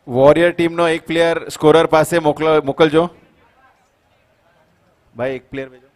Warrior ટીમનો એક player scorer પાસે મોકલજો. ભાઈ એક પ્લેયર ભેજો.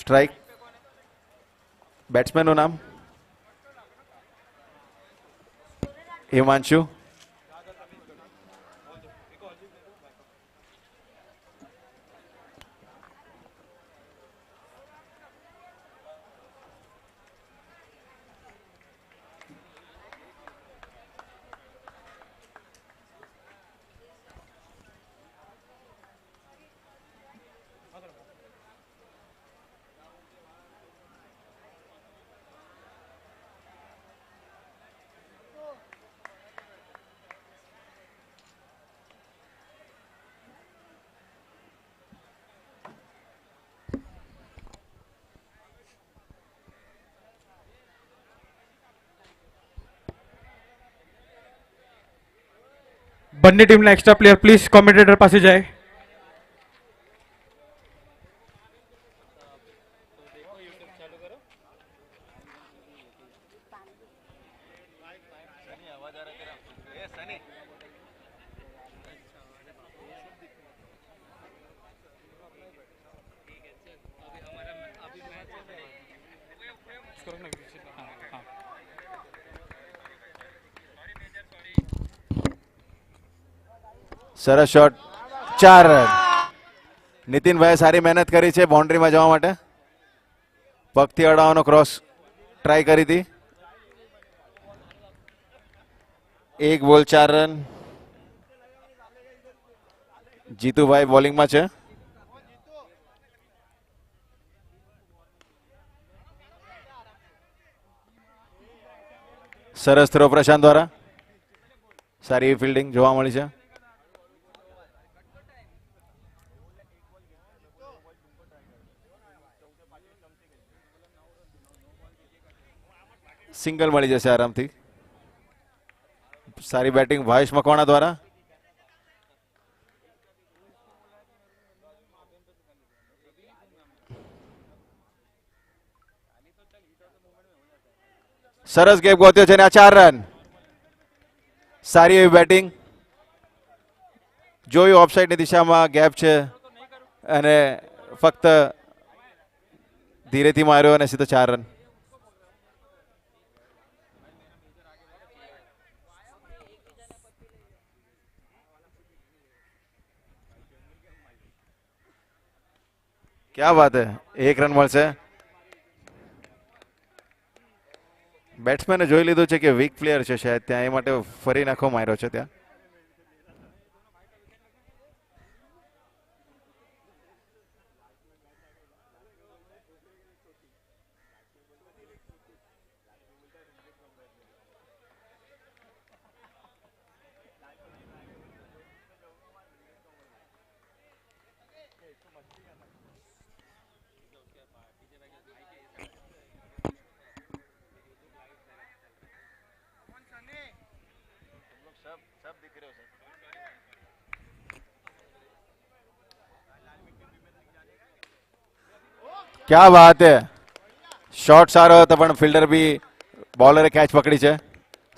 સ્ટ્રાઇક. બેટ્સમેનનું નામ હિમાંશુ. બંને ટીમના એક્સ્ટ્રા પ્લેયર પ્લીઝ કોમેન્ટેટર પાસે જાય. સરસ શોટ. 4 રન. નીતિનભાઈ સારી મહેનત કરી છે બાઉન્ડ્રીમાં જવા માટે. પગથી અડાવવાનો ક્રોસ ટ્રાય કરી હતી. 1 બોલ 4 રન. જીતુભાઈ બોલિંગમાં છે. સરસ થ્રો પ્રશાંત દ્વારા. સારી ફિલ્ડિંગ જોવા મળી છે. સિંગલ મળી જશે આરામથી. સારી બેટિંગ ભાવેશ મકવાણા દ્વારા. સરસ ગેપ ગોત્યો છે ને આ 4 રન. સારી એવી બેટિંગ. જોયું ઓફસાઇડની દિશામાં ગેપ છે અને ફક્ત ધીરેથી માર્યો અને સીધો 4 રન. क्या बात है. 1 રન મળશે. બેટ્સમેને જોઈ લીધું છે કે વીક પ્લેયર છે શાયદ ત્યાં, એ માટે ફરી નાખો માર્યો છે ત્યાં. क्या बात है. શોટ સારો હતો પણ ફિલ્ડર બી બોલરે કેચ પકડી છે.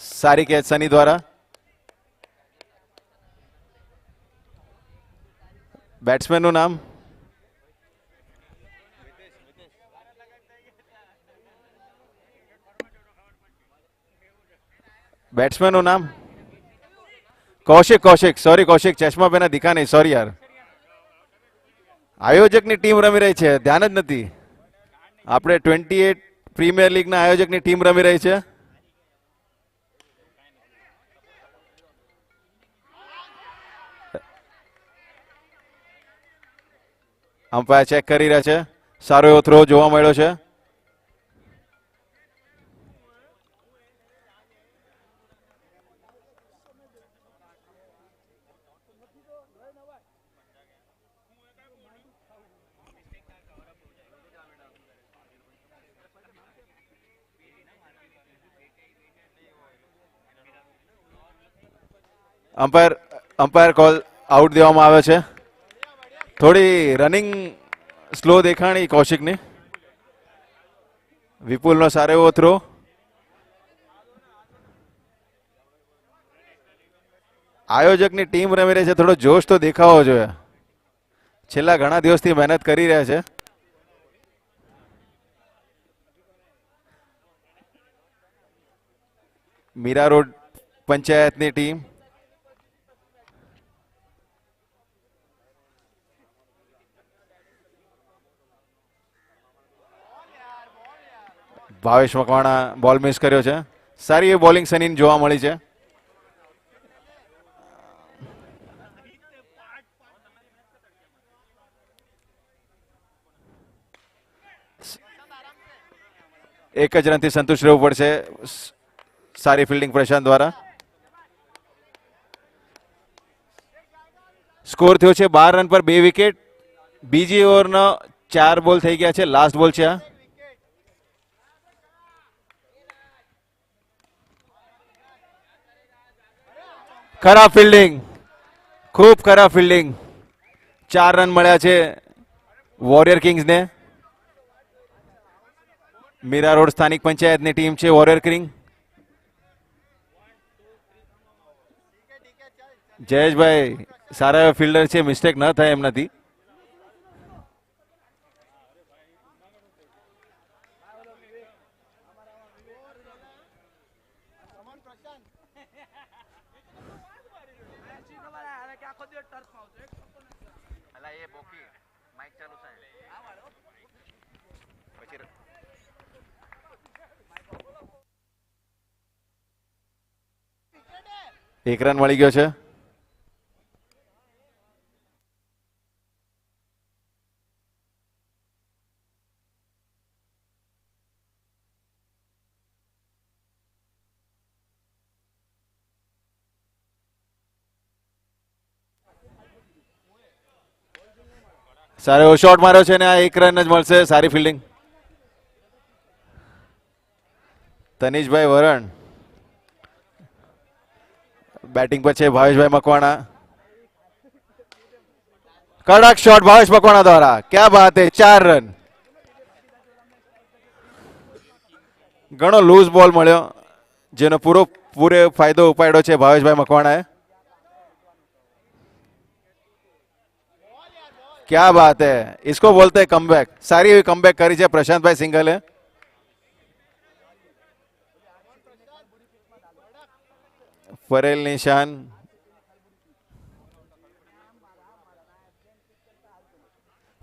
સારી કેચ સની દ્વારા. બેટ્સમેનનું નામ બેટ્સમેનનું નામ કૌશિક. સોરી કૌશિક, ચશ્મા પહેના દિખા નહીં, સોરી યાર. આયોજકની ટીમ રમી રહી છે, ધ્યાન જ નથી. આપણે 28 પ્રીમિયર લીગના આયોજકની ટીમ રમી રહી છે. અમ્પાયર ચેક કરી રહ્યા છે. સારો એવો થ્રો જોવા મળ્યો છે. અમ્પાયર કોલ આઉટ દેવામાં આવ્યો છે. થોડી રનિંગ સ્લો દેખાણી કૌશિકની. વિપુલનો સારો એવો થ્રો. આયોજકની ટીમ રમી રહી છે, થોડો જોશ તો દેખાવો જોઈએ. છેલ્લા ઘણા દિવસથી મહેનત કરી રહ્યા છે. મીરા રોડ પંચાયતની ટીમ. ભાવેશ મકવાણા બોલ મિસ કર્યો છે. સારી એવી બોલિંગ સનીન જોવા મળી છે. એક જ રનથી સંતુષ્ટ રહેવું પડશે. સારી ફિલ્ડિંગ પ્રશાંત દ્વારા. સ્કોર થયો છે 12 રન પર 2 વિકેટ. બીજી ઓવરનો 4 બોલ થઈ ગયા છે. લાસ્ટ બોલ છે આ. ખરાબ ફિલ્ડિંગ, ખૂબ ખરાબ ફિલ્ડિંગ. 4 રન મળ્યા છે વોરિયર કિંગ્સને. મીરા રોડ સ્થાનિક પંચાયતની ટીમ છે વોરિયર કિંગ. જયેશભાઈ સારા એવા ફિલ્ડર છે, મિસ્ટેક ન થાય એમ નથી. એક રન મળી ગયો છે. સારો એવો શોટ માર્યો છે ને આ 1 રન જ મળશે. સારી ફિલ્ડિંગ. તનીશભાઈ વરણ બેટિંગ પર છે. ભાવેશભાઈ મકવાણા. કડક શોટ ભાવેશ મકવાણા દ્વારા. ક્યા બાત હે, 4 રન. ઘણો લૂઝ બોલ મળ્યો જેનો પૂરે ફાયદો ઉપાડ્યો છે ભાવેશભાઈ મકવાણાએ. क्या बात है, इसको बोलते हैं कमबैक. सारी हुई कमबैक करी है प्रशांतભાઈ સિંગલે. ફરેલ નિશાન.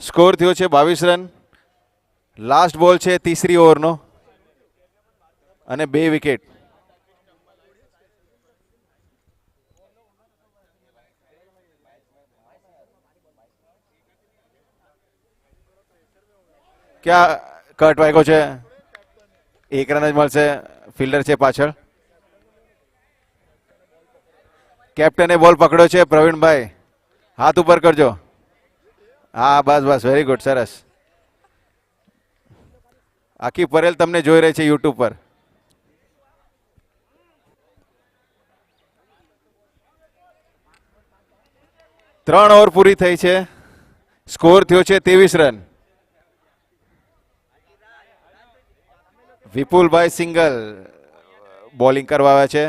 સ્કોર થયો છે 22 રન. લાસ્ટ બોલ છે ત્રીસરી ઓવરનો અને 2 વિકેટ. ક્યાં કટ વાગ્યો છે. 1 રન જ મળશે. ફિલ્ડર છે પાછળ. કેપ્ટને બોલ પકડ્યો છે પ્રવીણભાઈ. હાથ ઉપર કરજો. હા બસ બસ, વેરી ગુડ, સરસ. આખી પરેલ તમને જોઈ રહી છે યુટ્યુબ પર. ત્રણ ઓવર પૂરી થઈ છે. સ્કોર થયો છે 23 રન. વિપુલભાઈ સિંગલ બોલિંગ કરવા આવ્યા છે.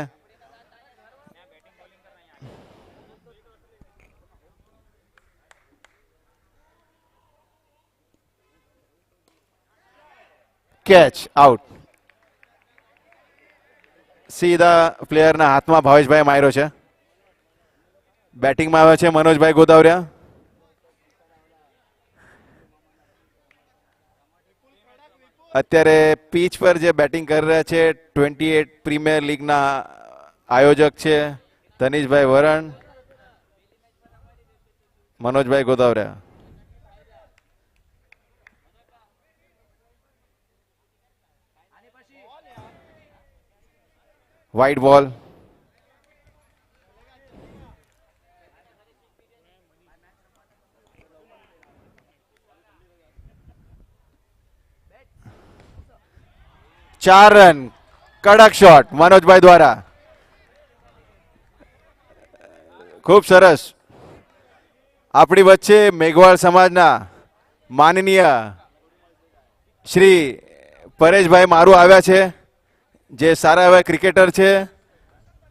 Catch out. સીધા પ્લેયરના હાથમાં ભાવેશભાઈ માર્યો છે. બેટિંગમાં આવ્યા છે મનોજભાઈ ગોદાવરિયા. અત્યારે પીચ પર જે બેટિંગ કરી રહ્યા છે 28 પ્રીમિયર લીગના આયોજક છે તનીશભાઈ વરણ, મનોજભાઈ ગોદાવરિયા. વ્હાઇટ બોલ. ચાર રન. કડક શોટ મનોજભાઈ દ્વારા. ખૂબ સરસ. આપણી વચ્ચે મેઘવાળ સમાજના માનનીય શ્રી પરેશભાઈ મારું આવ્યા છે, જે સારા એવા ક્રિકેટર છે,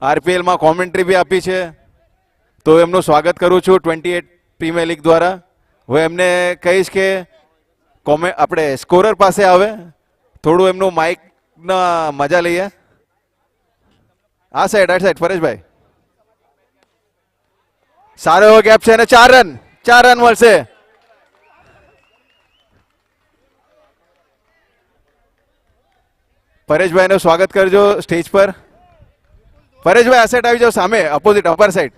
આરપીએલમાં કોમેન્ટ્રી બી આપી છે. તો એમનું સ્વાગત કરું છું 28 પ્રીમિયર લીગ દ્વારા. હું એમને કહીશ કે આપણે સ્કોરર પાસે આવે, થોડું એમનું માઇકના મજા લઈએ. આ સાઈડ પરેશભાઈ. સારો એવો ગેપ છે અને 4 રન મળશે. પરેશભાઈનું સ્વાગત કરજો સ્ટેજ પર. પરેશભાઈ આ સાઈડ આવી જાઓ, સામે અપોઝિટ અપર સાઈડ.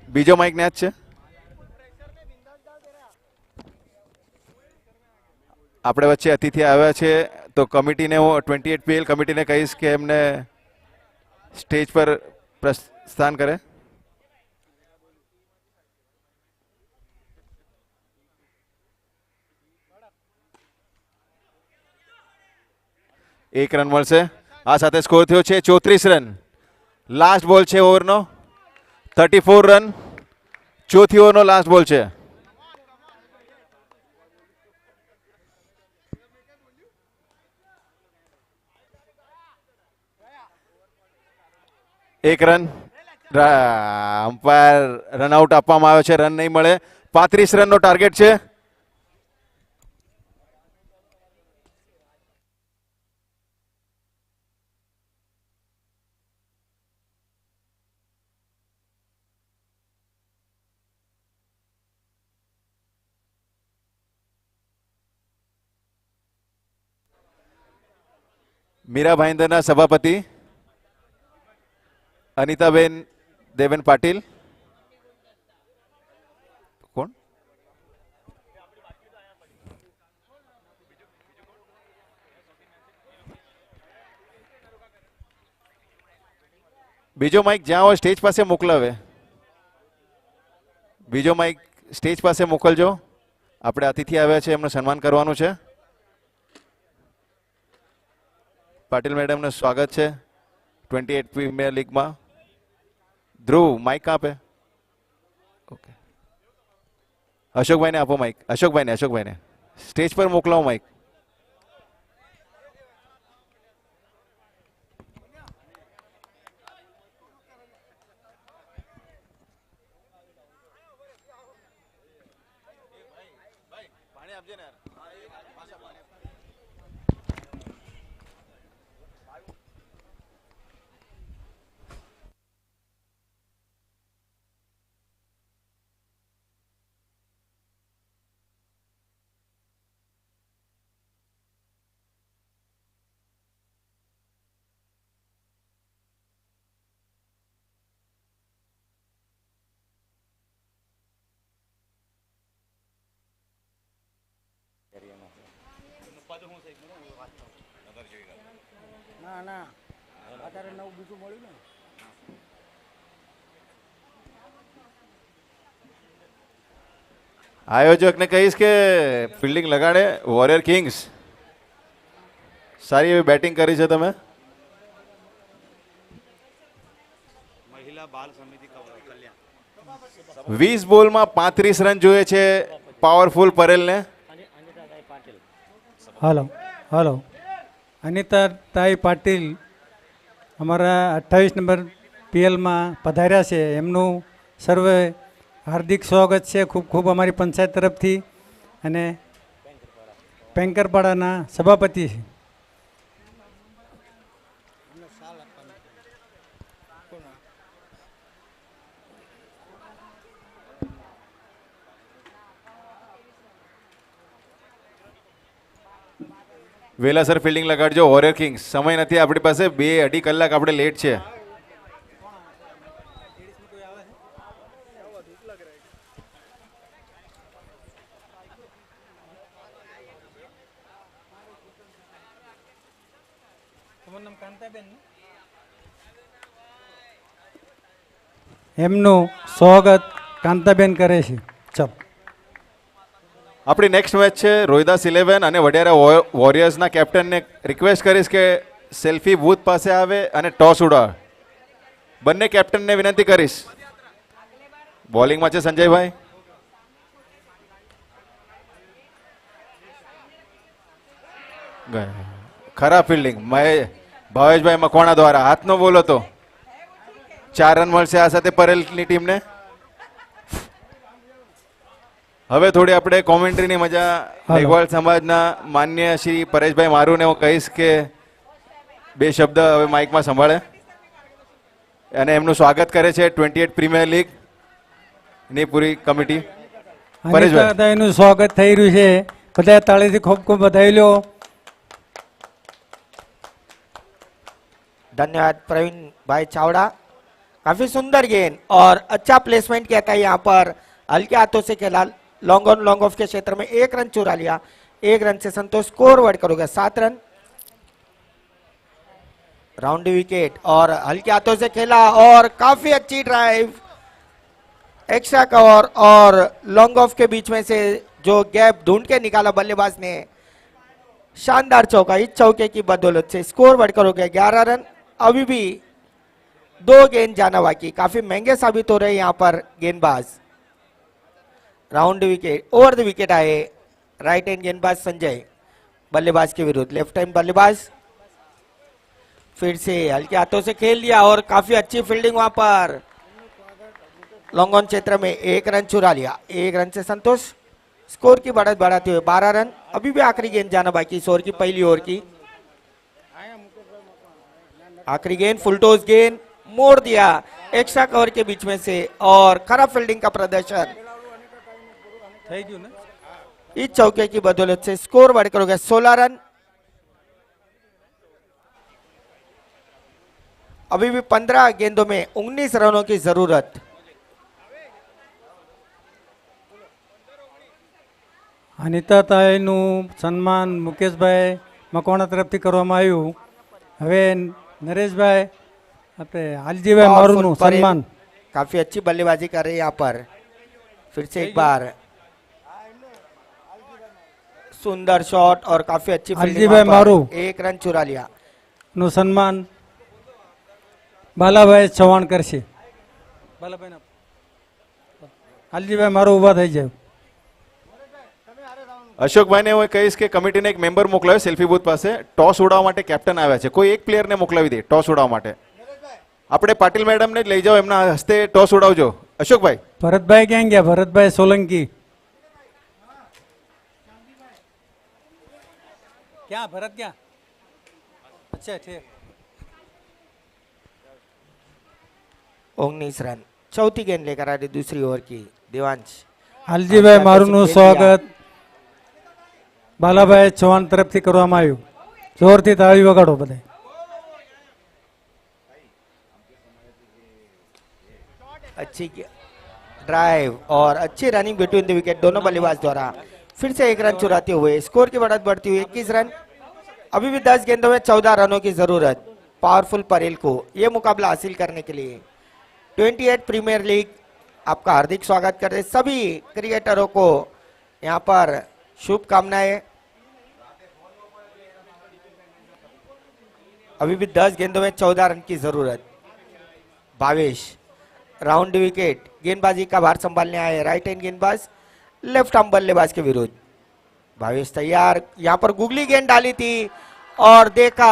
બીજો માઇક ન્યા જ છે. આપણે વચ્ચે અતિથિ આવ્યા છે, તો કમિટીને હું 28 PL કમિટીને કહીશ કે એમને સ્ટેજ પર પ્રસ્થાન કરે. એક રન મળશે. આ સાથે સ્કોર થયો છે 34 રન. લાસ્ટ બોલ છે ઓવરનો. 34 રન. ચોથી ઓવરનો લાસ્ટ બોલ છે. એક રન. અમ્પાયર રનઆઉટ આપવામાં આવ્યો છે, રન નહીં મળે. 35 રનનો ટાર્ગેટ છે. મીરા ભાઈન્દરના સભાપતિ અનિતાબેન દેવેન પાટીલ. કોણ? બીજો માઇક જ્યાં હોય સ્ટેજ પાસે મોકલાવે. બીજો માઇક સ્ટેજ પાસે મોકલજો. આપણે અતિથિ આવ્યા છે, એમનું સન્માન કરવાનું છે. પાટીલ મેડમનું સ્વાગત છે 28 પ્રીમિયર લીગમાં. ધ્રુવ માઇક કहाँ पे? ઓકે, અશોકભાઈને આપો માઇક. અશોકભાઈને સ્ટેજ પર મોકલાવો માઇક. ના ના અત્યારે નવું બીજું મળ્યું ને. આયોજકને કહીશ કે ફિલ્ડિંગ લગાડે. વોરિયર કિંગ્સ સારી એવી બેટિંગ કરી છે તમે. મહિલા બાલ સમિતિ કલ્યાણ 20 બોલમાં 35 રન જોઈએ છે પાવરફુલ પરેલને. હલો હલો અનિતાતાઈ પાટીલ અમારા 28 નંબર PLમાં પધાર્યા છે. એમનું સર્વે હાર્દિક સ્વાગત છે, ખૂબ ખૂબ અમારી પંચાયત તરફથી. અને પેંકરપાડાના સભાપતિ છે. વેલાસર ફિલ્ડિંગ લગાડજો વોરિયર કિંગ્સ. સમય નથી આપણી પાસે, 2-2.5 કલાક આપણે લેટ છે. એમનું સ્વાગત કાંતાબેન કરે છે. ચાલો. આપણી નેક્સ્ટ મેચ છે રોહિદાસ 11 અને વડિયારા વોરિયર્સના કેપ્ટનને રિક્વેસ્ટ કરીશ કે સેલ્ફી બૂથ પાસે આવે અને ટોસ ઉડાવે. બંને કેપ્ટનને વિનંતી કરીશ. બોલિંગમાં છે સંજયભાઈ. ખરાબ ફિલ્ડિંગ ભાવેશભાઈ મકવાણા દ્વારા હાથનો બોલ હતો. 4 રન મળશે આ સાથે પરેલની ટીમને. હવે થોડી આપણે કોમેન્ટ્રીની મજા મેઘવાળ સમાજના માન્ય શ્રી પરેશભાઈ મારુને હું કહીશ કે 2 શબ્દ હવે માઇકમાં સંભાળે અને એમનું સ્વાગત કરે છે 28 પ્રીમિયર લીગ ની પૂરી કમિટી. પરેશભાઈ બધાનું સ્વાગત થઈ રહ્યું છે. બધા તાળીથી ખૂબ ખૂબ વધાવી લો. धन्यवाद प्रवीण भाई चावड़ा. काफी सुंदर गेंद और अच्छा प्लेसमेंट किया था यहाँ पर. हल्के हाथों से खेला, लॉन्ग ऑन लॉन्ग ऑफ के क्षेत्र में 1 रन चुरा लिया. 1 रन से संतोष स्कोर वर्ड करोगे 7 रन. राउंड विकेट और हल्के हाथों से खेला और काफी अच्छी ड्राइव, एक्स्ट्रा कवर और लॉन्ग ऑफ के बीच में से जो गैप ढूंढ के निकाला बल्लेबाज ने. शानदार चौका. इस चौके की बदौलत से स्कोर बढ़ करोगे 11 रन. अभी भी 2 गेंद जाना बाकी. काफी महंगे साबित हो रहे यहाँ पर गेंदबाज. Round wicket, over the wicket आए राइट हैंड गेंदबाज संजय बल्लेबाज के विरुद्ध. लेफ्ट हैंड बल्लेबाज फिर से हल्के हाथों से खेल लिया और काफी अच्छी फील्डिंग वहां पर. लॉन्ग ऑन क्षेत्र में 1 रन चुरा लिया. 1 रन से संतोष स्कोर की बढ़त बढ़ाते हुए 12 रन. अभी भी आखिरी गेंद जाना बाकी इस ओवर की, पहली ओवर की. आखिरी गेंद फुलटोस गेंद मोड़ दिया एक्स्ट्रा कवर के बीच में से और खराब फील्डिंग का प्रदर्शन. થઈ ગયું ને? इस चौके की बदौलत से स्कोर बढ़कर हो गया 16 रन. अभी भी 15 गेंदों में 19 रनों की जरूरत. અનિતાતાઈનું સન્માન મુકેશભાઈ મકવાણા તરફથી કરવામાં આવ્યું. હવે નરેશભાઈ આપણે હાલજીભાઈ મારુનું સન્માન. काफी अच्छी बल्लेबाजी कर रहे हैं यहाँ पर. फिर से एक बार सुंदर शॉट और काफी अच्छी फील्डिंग. अलजीभाई मारू. 1 रन चुरा लिया. નું સન્માન બાલાભાઈ ચૌહાણ કરશે. બાલાભાઈ હાલજીભાઈ મારું ઊભા થઈ જાય. અશોકભાઈને હું કહીશ કે કમિટીને એક મેમ્બર મોકલાવે સેલ્ફી બૂથ પાસે. ટોસ ઉડાવવા માટે કેપ્ટન આવ્યા છે. કોઈ એક પ્લેયરને મોકલાવી દે ટોસ ઉડાવવા માટે. આપણે પાટીલ મેડમને જ લઈ જાઓ, એમના હસ્તે ટોસ ઉડાવજો. અશોકભાઈ. ભરતભાઈ ક્યાં ગયા? ભરતભાઈ સોલંકી ક્યાં? ભરત ક્યાં? અચ્છા ઠીક. 19 रन. चौथी गेंद लेकर आ रही दूसरी ओवर की देवांश. હાલજીભાઈ મારુનું સ્વાગત બાલાભાઈ ચૌહાણ તરફથી કરવામાં આવ્યું. જોરથી તાળી વગાડો બધા. अच्छी ड्राइव और अच्छी रनिंग बिटवीन द विकेट दोनों बल्लेबाज द्वारा. फिर से 1 रन चुराते हुए स्कोर की बढ़त बढ़ती हुई 21 रन. अभी भी 10 गेंदों में 14 रनों की जरूरत पावरफुल परेल को यह मुकाबला हासिल करने के लिए. 28 प्रीमियर लीग आपका हार्दिक स्वागत करते सभी क्रिकेटरों को यहाँ पर शुभकामनाएं. अभी भी 10 गेंदों में 14 रन की जरूरत. Bhavesh round wicket. गेंदबाजी का भार संभालने आए राइट हैंड गेंदबाज लेफ्ट आर्म बल्लेबाज के विरुद्ध. भावेश तैयार. यहां पर गुगली गेंद डाली थी और देखा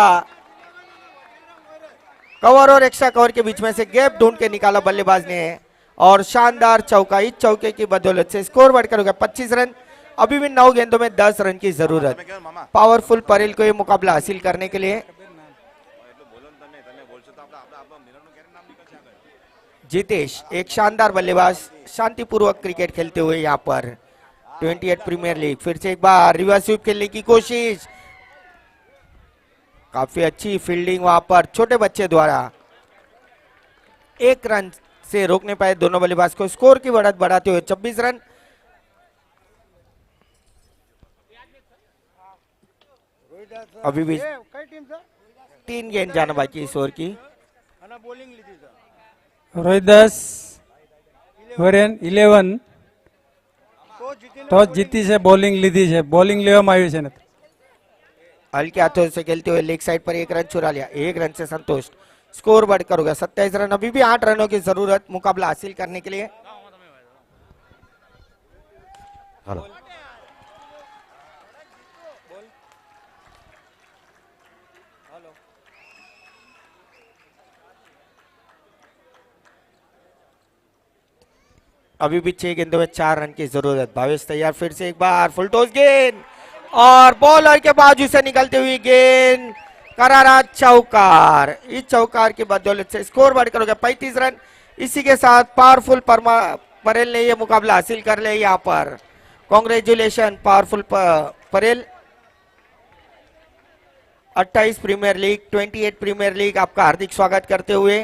कवर और एक्स्ट्रा कवर के बीच में से गैप ढूंढ के निकाला बल्लेबाज ने और शानदार चौका. इस चौके की बदौलत से स्कोर बढ़कर हो गया 25 रन. अभी भी 9 गेंदों में 10 रन की जरूरत पावरफुल परेल को यह मुकाबला हासिल करने के लिए. जितेश एक शानदार बल्लेबाज शांतिपूर्वक क्रिकेट खेलते हुए यहाँ पर 28 प्रीमियर लीग. फिर से एक बार रिवर्स स्वीप खेलने की कोशिश. काफी अच्छी फील्डिंग वहां पर छोटे बच्चे द्वारा. 1 रन से रोकने पाए दोनों बल्लेबाज को. स्कोर की बढ़त बढ़ाते हुए 26 रन. अभी भी 3 गेंद जाना बाकी इस ओवर की. રોહિદાસ વરેન 11 ટોસ જીતી છે, બોલિંગ લીધી છે, બોલિંગ લેવામાં આવી છે ને. हल्के हाथों से खेलते हुए लेग साइड पर एक रन चुरा लिया, एक रन से संतुष्ट। स्कोर बढ़कर हो गया 27 रन। अभी भी 8 रनों की जरूरत मुकाबला हासिल करने के लिए। હાલો अभी भी 6 गेंदों में 4 रन की जरूरत। भावेश तैयार, फिर से एक बार फुल टॉस गेंद और बॉलर के बाजू से निकलती हुई गेंद, करारा चौकार। इस चौकार की बदौलत से स्कोर बढ़कर हो गया 35 रन। इसी के साथ पावरफुल परेल ने यह मुकाबला हासिल कर लिया। यहाँ पर congratulation powerful Parel. 28 premier league, 28 premier league आपका हार्दिक स्वागत करते हुए